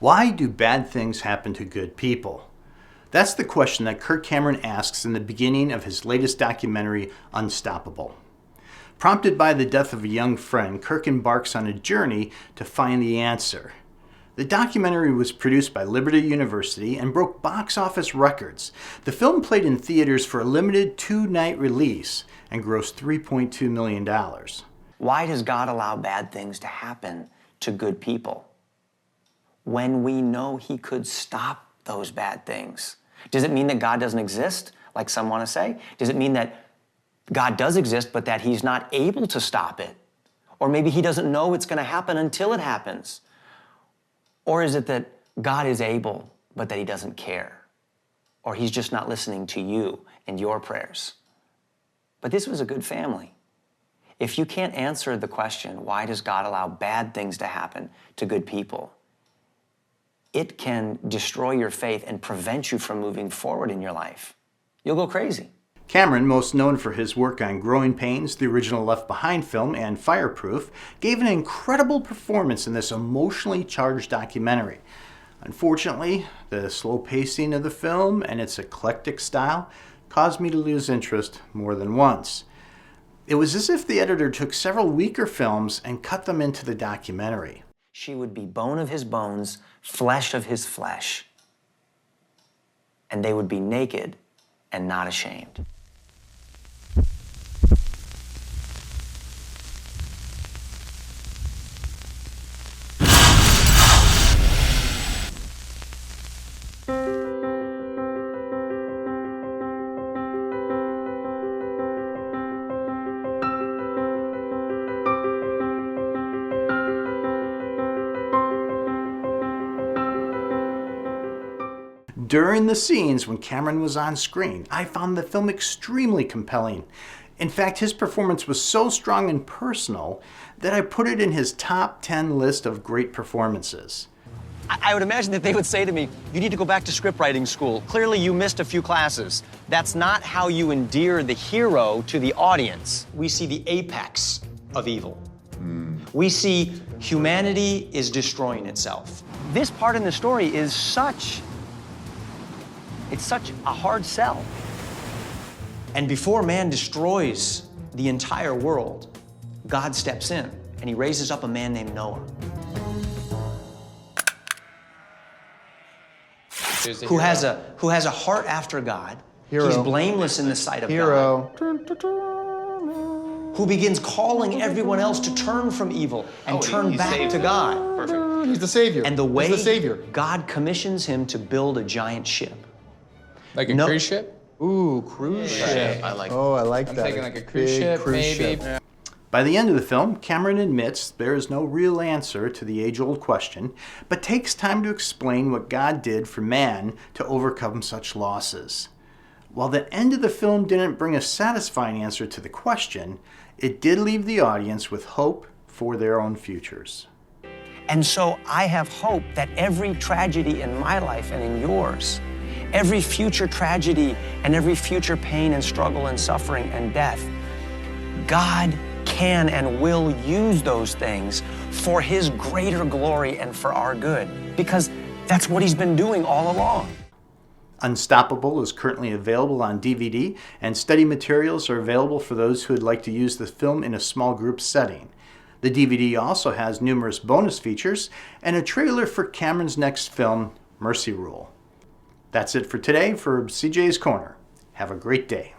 Why do bad things happen to good people? That's the question that Kirk Cameron asks in the beginning of his latest documentary, Unstoppable. Prompted by the death of a young friend, Kirk embarks on a journey to find the answer. The documentary was produced by Liberty University and broke box office records. The film played in theaters for a limited 2-night release and grossed $3.2 million. Why does God allow bad things to happen to good people when we know He could stop those bad things? Does it mean that God doesn't exist, like some want to say? Does it mean that God does exist, but that He's not able to stop it? Or maybe He doesn't know it's going to happen until it happens? Or is it that God is able, but that He doesn't care? Or He's just not listening to you and your prayers? But this was a good family. If you can't answer the question, why does God allow bad things to happen to good people? It can destroy your faith and prevent you from moving forward in your life. You'll go crazy. Cameron, most known for his work on Growing Pains, the original Left Behind film, and Fireproof, gave an incredible performance in this emotionally charged documentary. Unfortunately, the slow pacing of the film and its eclectic style caused me to lose interest more than once. It was as if the editor took several weaker films and cut them into the documentary. She would be bone of His bones, flesh of His flesh. And they would be naked and not ashamed. During the scenes when Cameron was on screen, I found the film extremely compelling. In fact, his performance was so strong and personal that I put it in his top 10 list of great performances. I would imagine that they would say to me, you need to go back to script writing school. Clearly you missed a few classes. That's not how you endear the hero to the audience. We see the apex of evil. We see humanity is destroying itself. This part in the story is such a hard sell. And before man destroys the entire world, God steps in and He raises up a man named Noah. Who has a heart after God. Hero. He's blameless in the sight of Hero. God. Who begins calling everyone else to turn from evil and turn back to God. Perfect. He's the Savior. And the way He's the Savior. God commissions him to build a giant ship. Like a cruise ship? Ooh, cruise ship. I like Oh, I like I'm that. thinking like a cruise Big ship, cruise maybe. ship. By the end of the film, Cameron admits there is no real answer to the age-old question, but takes time to explain what God did for man to overcome such losses. While the end of the film didn't bring a satisfying answer to the question, it did leave the audience with hope for their own futures. And so I have hope that every tragedy in my life and in yours, every future tragedy and every future pain and struggle and suffering and death, God can and will use those things for His greater glory and for our good, because that's what He's been doing all along. Unstoppable is currently available on DVD, and study materials are available for those who would like to use the film in a small group setting. The DVD also has numerous bonus features and a trailer for Cameron's next film, Mercy Rule. That's it for today for CJ's Corner. Have a great day.